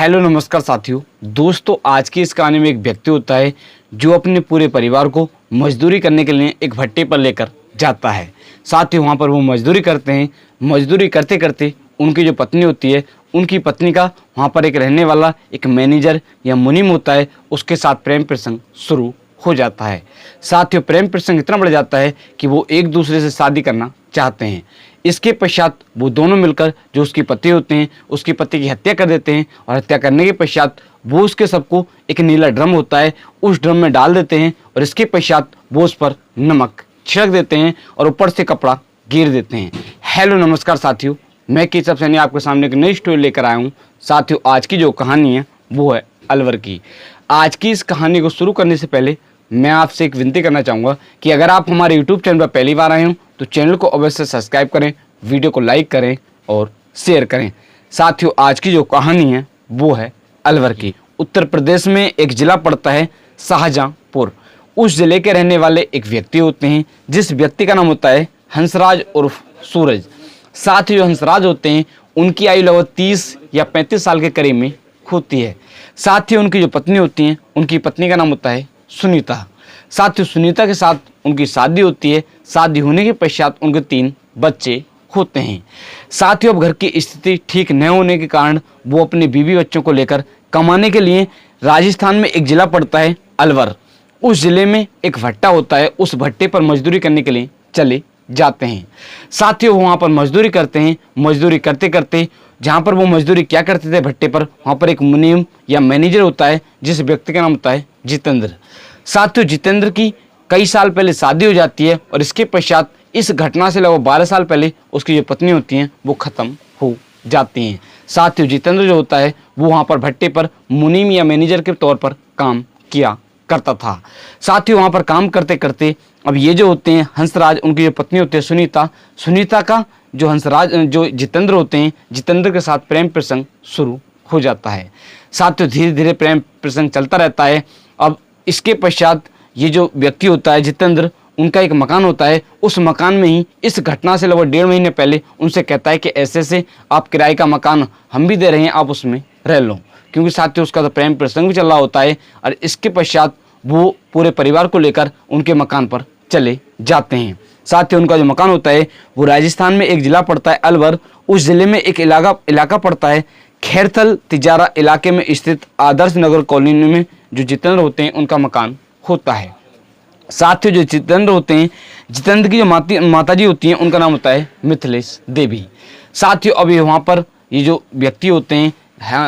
Hello नमस्कार साथियों। दोस्तों, आज की इस कहानी में एक व्यक्ति होता है जो अपने पूरे परिवार को मजदूरी करने के लिए एक भट्टे पर लेकर जाता है। साथियों, वहाँ पर वो मजदूरी करते हैं। मजदूरी करते करते उनकी जो पत्नी होती है, उनकी पत्नी का वहाँ पर एक रहने वाला एक मैनेजर या मुनीम होता है, उसके साथ प्रेम प्रसंग शुरू हो जाता है। साथियों, प्रेम प्रसंग इतना बढ़ जाता है कि वो एक दूसरे से शादी करना चाहते हैं। इसके पश्चात वो दोनों मिलकर जो उसकी पति होते हैं, उसकी पति की हत्या कर देते हैं और हत्या करने के पश्चात वो उसके सबको एक नीला ड्रम होता है, उस ड्रम में डाल देते हैं और इसके पश्चात वो उस पर नमक छिड़क देते हैं और ऊपर से कपड़ा गिर देते हैं। हेलो नमस्कार साथियों, मैं केशव सैनी आपके सामने एक नई स्टोरी लेकर आया हूँ। साथियों, आज की जो कहानी है वो है अलवर की। आज की इस कहानी को शुरू करने से पहले मैं आपसे एक विनती करना चाहूँगा कि अगर आप हमारे यूट्यूब चैनल पर पहली बार आए हो तो चैनल को अवश्य सब्सक्राइब करें, वीडियो को लाइक करें और शेयर करें। साथियों, आज की जो कहानी है वो है अलवर की। उत्तर प्रदेश में एक ज़िला पड़ता है शाहजहाँपुर। उस ज़िले के रहने वाले एक व्यक्ति होते हैं, जिस व्यक्ति का नाम होता है हंसराज उर्फ सूरज। साथ ही जो हंसराज होते हैं उनकी आयु लगभग 30 या 35 साल के करीब में होती है। साथ ही उनकी जो पत्नी होती हैं, उनकी पत्नी का नाम होता है सुनीता। साथ ही सुनीता के साथ उनकी शादी होती है। शादी होने के पश्चात उनके 3 बच्चे होते हैं। साथ ही अब घर की स्थिति ठीक न होने के कारण वो अपने बीवी बच्चों को लेकर कमाने के लिए राजस्थान में एक ज़िला पड़ता है अलवर, उस ज़िले में एक भट्टा होता है, उस भट्टे पर मजदूरी करने के लिए चले जाते हैं। साथ ही वो वहाँ पर मजदूरी करते हैं। मजदूरी करते करते जहाँ पर वो मजदूरी क्या करते थे भट्टे पर, वहाँ पर एक मुनीम या मैनेजर होता है, जिस व्यक्ति का नाम होता है जितेंद्र। साथियों, जितेंद्र की कई साल पहले शादी हो जाती है और इसके पश्चात इस घटना से लगभग 12 साल पहले उसकी जो पत्नी होती हैं वो ख़त्म हो जाती हैं। साथियों, जितेंद्र जो होता है वो वहाँ पर भट्टे पर मुनीम या मैनेजर के तौर पर काम किया करता था। साथ ही वहाँ पर काम करते करते अब ये जो होते हैं हंसराज, उनकी जो पत्नी होती है सुनीता, सुनीता का जो जितेंद्र होते हैं, जितेंद्र के साथ प्रेम प्रसंग शुरू हो जाता है। साथ ही धीरे धीरे प्रेम प्रसंग चलता रहता है। अब इसके पश्चात ये जो व्यक्ति होता है जितेंद्र, उनका एक मकान होता है। उस मकान में ही इस घटना से लगभग 1.5 महीने पहले उनसे कहता है कि ऐसे से आप किराए का मकान हम भी दे रहे हैं, आप उसमें रह लो, क्योंकि साथ ही उसका तो प्रेम प्रसंग भी चल रहा होता है। और इसके पश्चात वो पूरे परिवार को लेकर उनके मकान पर चले जाते हैं। साथ ही उनका जो मकान होता है वो राजस्थान में एक ज़िला पड़ता है अलवर, उस ज़िले में एक इलाका पड़ता है खैरथल तिजारा इलाके में स्थित आदर्श नगर कॉलोनी में जो जितेंद्र होते हैं उनका मकान होता है। साथ ही जो जितेंद्र होते हैं, जितेंद्र की जो माता जी होती हैं उनका नाम होता है मिथिलेश देवी। साथ ही अभी वहाँ पर ये जो व्यक्ति होते हैं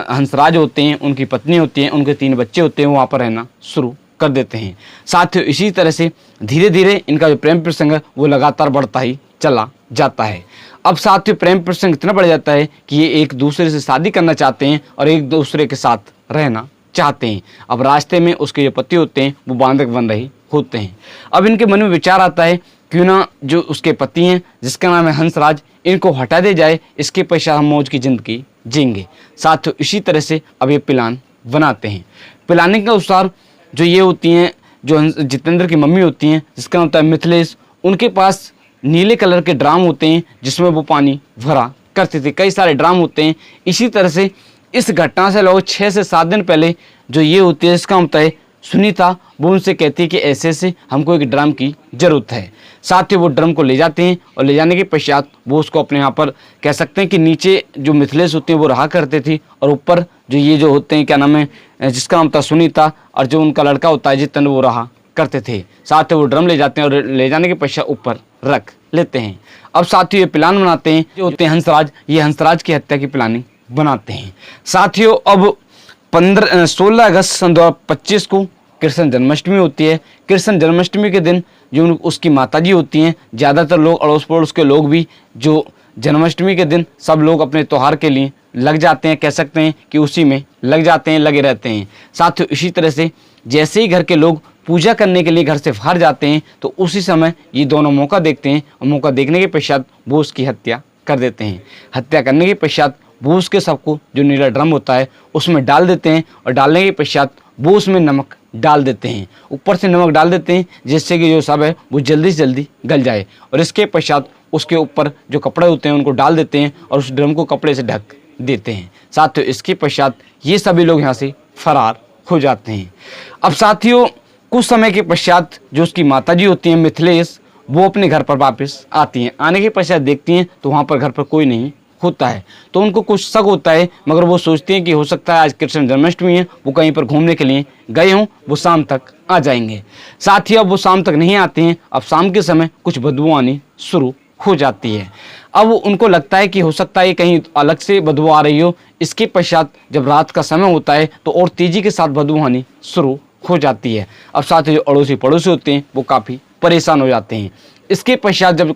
हंसराज होते हैं, उनकी पत्नी होती है, उनके 3 बच्चे होते हैं, वो वहाँ पर रहना शुरू कर देते हैं। साथ ही इसी तरह से धीरे धीरे इनका जो प्रेम प्रसंग है वो लगातार बढ़ता ही चला जाता है। अब साथ ही प्रेम प्रसंग इतना बढ़ जाता है कि ये एक दूसरे से शादी करना चाहते हैं और एक दूसरे के साथ रहना चाहते हैं। अब रास्ते में उसके जो पति होते हैं वो बांधक बन रहे होते हैं। अब इनके मन में विचार आता है क्यों ना जो उसके पति हैं, जिसका नाम है हंसराज, इनको हटा दे जाए, इसके पश्चात हम मौज की ज़िंदगी जिएंगे। साथ ही इसी तरह से अब ये प्लान बनाते हैं। प्लानिंग के अनुसार जो ये होती हैं, जो जितेंद्र की मम्मी होती हैं, जिसका नाम होता है मिथिलेश, उनके पास नीले कलर के ड्राम होते हैं जिसमें वो पानी भरा करते थे। कई सारे ड्राम होते हैं। इसी तरह से इस घटना से लगभग 6 से 7 दिन पहले जो ये होती है, इसका होता है सुनीता, वो उनसे कहती है कि ऐसे से हमको एक ड्रम की ज़रूरत है। साथ ही वो ड्रम को ले जाते हैं और ले जाने के पश्चात वो उसको अपने यहाँ पर कह सकते हैं कि नीचे जो मिथिलेश होते हैं वो रहा करते थे और ऊपर जो ये जो होते हैं क्या नाम है, जिसका नाम था सुनीता, और जो उनका लड़का होता है जितेंद्र, वो रहा करते थे। साथ ही वो ड्रम ले जाते हैं और ले जाने के पश्चात ऊपर रख लेते हैं। अब साथ ही ये प्लान बनाते हैं, जो होते हैं हंसराज, ये हंसराज की हत्या की प्लानिंग बनाते हैं। साथियों, अब 16 अगस्त सन 2025 को कृष्ण जन्माष्टमी होती है। कृष्ण जन्माष्टमी के दिन जो उसकी माताजी होती हैं, ज़्यादातर लोग अड़ोस पड़ोस के लोग भी जो जन्माष्टमी के दिन सब लोग अपने त्यौहार के लिए लग जाते हैं, कह सकते हैं कि उसी में लग जाते हैं, लगे रहते हैं। साथ ही इसी तरह से जैसे ही घर के लोग पूजा करने के लिए घर से बाहर जाते हैं तो उसी समय ये दोनों मौका देखते हैं और मौका देखने के पश्चात वो उसकी हत्या कर देते हैं। हत्या करने के पश्चात वो उसके सबको जो नीला ड्रम होता है उसमें डाल देते हैं और डालने के पश्चात वो उसमें नमक डाल देते हैं, ऊपर से नमक डाल देते हैं जिससे कि जो सब है वो जल्दी से जल्दी गल जाए। और इसके पश्चात उसके ऊपर जो कपड़े होते हैं उनको डाल देते हैं और उस ड्रम को कपड़े से ढक देते हैं। साथियों इसके पश्चात ये सभी लोग यहाँ से फरार हो जाते हैं। अब साथियों कुछ समय के पश्चात जो उसकी माताजी होती हैं मिथिलेश, वो अपने घर पर वापस आती हैं। आने के पश्चात देखती हैं तो वहाँ पर घर पर कोई नहीं होता है, तो उनको कुछ शक होता है, मगर वो सोचती हैं कि हो सकता है आज कृष्ण जन्माष्टमी है, वो कहीं पर घूमने के लिए गए हों, वो शाम तक आ जाएंगे। साथ ही अब वो शाम तक नहीं आते हैं। अब शाम के समय कुछ बदबू आनी शुरू हो जाती है। अब उनको लगता है कि हो सकता है कहीं अलग से बदबू आ रही हो। इसके पश्चात जब रात का समय होता है तो और तेजी के साथ बदबू आनी शुरू हो जाती है। अब साथ ही जो अड़ोसी पड़ोसी होते हैं वो काफ़ी परेशान हो जाते हैं। इसके पश्चात जब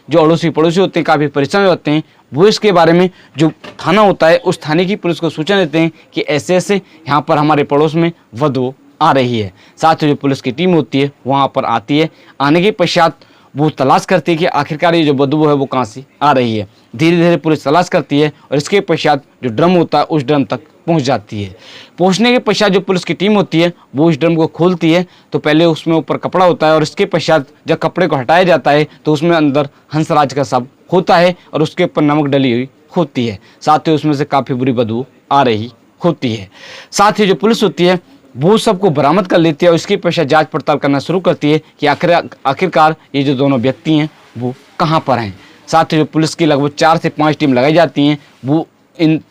जो अड़ोसी पड़ोसी होते हैं काफ़ी परेशान हो जाते हैं, वो इसके बारे में जो थाना होता है उस थाने की पुलिस को सूचना देते हैं कि ऐसे ऐसे यहाँ पर हमारे पड़ोस में बदबू आ रही है। साथ ही जो पुलिस की टीम होती है वहाँ पर आती है। आने के पश्चात वो तलाश करती है कि आखिरकार ये जो बदबू है वो कहाँ से आ रही है। धीरे धीरे पुलिस तलाश करती है और इसके पश्चात जो ड्रम होता है उस ड्रम तक पहुंच जाती है। पहुंचने के पश्चात जो पुलिस की टीम होती है वो इस ड्रम को खोलती है, तो पहले उसमें ऊपर कपड़ा होता है और इसके पश्चात जब कपड़े को हटाया जाता है तो उसमें अंदर हंसराज का शव होता है और उसके ऊपर नमक डली हुई होती है। साथ ही उसमें से काफ़ी बुरी बदबू आ रही होती है। साथ ही जो पुलिस होती है वो सबको बरामद कर लेती है और इसके पश्चात जांच पड़ताल करना शुरू करती है कि आखिरकार ये जो दोनों व्यक्ति हैं वो कहाँ पर हैं। साथ ही जो पुलिस की लगभग 4 से 5 टीम लगाई जाती हैं, वो इन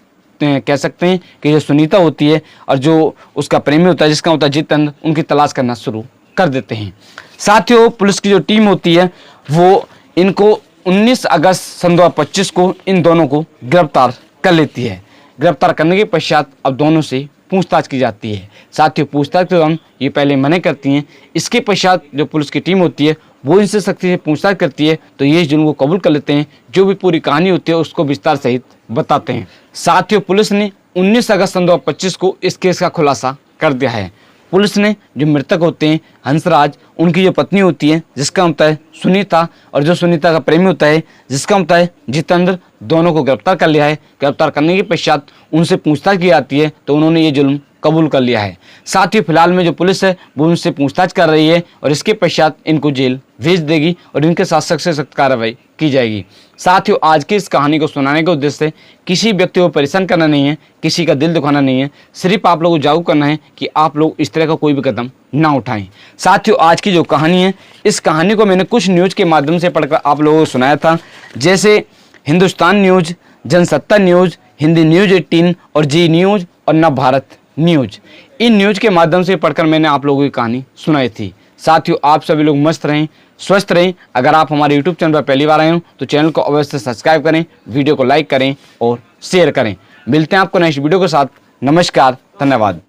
कह सकते हैं कि जो सुनीता होती है और जो उसका प्रेमी होता है जिसका होता है जितेंद्र, उनकी तलाश करना शुरू कर देते हैं। साथियों पुलिस की जो टीम होती है वो इनको 19 अगस्त सन 2025 को इन दोनों को गिरफ्तार कर लेती है। गिरफ्तार करने के पश्चात अब दोनों से पूछताछ की जाती है। साथियों पूछताछ के दौरान ये पहले मना करती हैं। इसके पश्चात जो पुलिस की टीम होती है वो इनसे सख्ती से पूछताछ करती है तो ये जुर्म को कबूल कर लेते हैं। जो भी पूरी कहानी होती है उसको विस्तार सहित बताते हैं। साथियों पुलिस ने 19 अगस्त सन 2025 को इस केस का खुलासा कर दिया है। पुलिस ने जो मृतक होते हैं हंसराज, उनकी जो पत्नी होती है जिसका होता है सुनीता, और जो सुनीता का प्रेमी होता है जिसका होता है जितेंद्र, दोनों को गिरफ्तार कर लिया है। गिरफ्तार करने के पश्चात उनसे पूछताछ की जाती है तो उन्होंने ये जुल्म कबूल कर लिया है। साथ ही फिलहाल में जो पुलिस है वो उनसे पूछताछ कर रही है और इसके पश्चात इनको जेल भेज देगी और इनके साथ सख्त से सख्त कार्रवाई की जाएगी। साथियों आज की इस कहानी को सुनाने का उद्देश्य से किसी व्यक्ति को परेशान करना नहीं है, किसी का दिल दुखाना नहीं है, सिर्फ आप लोगों को जागरूक करना है कि आप लोग इस तरह का कोई भी कदम ना उठाएं। साथियों आज की जो कहानी है इस कहानी को मैंने कुछ न्यूज़ के माध्यम से पढ़कर आप लोगों को सुनाया था, जैसे Hindustan news, Jansatta news, Hindi news 18 और जी न्यूज़ और नव भारत न्यूज़। इन न्यूज़ के माध्यम से पढ़कर मैंने आप लोगों की कहानी सुनाई थी। साथियों आप सभी लोग मस्त रहें, स्वस्थ रहें। अगर आप हमारे यूट्यूब चैनल पर पहली बार आए हो तो चैनल को अवश्य सब्सक्राइब करें, वीडियो को लाइक करें और शेयर करें। मिलते हैं आपको नेक्स्ट वीडियो के साथ। नमस्कार, धन्यवाद।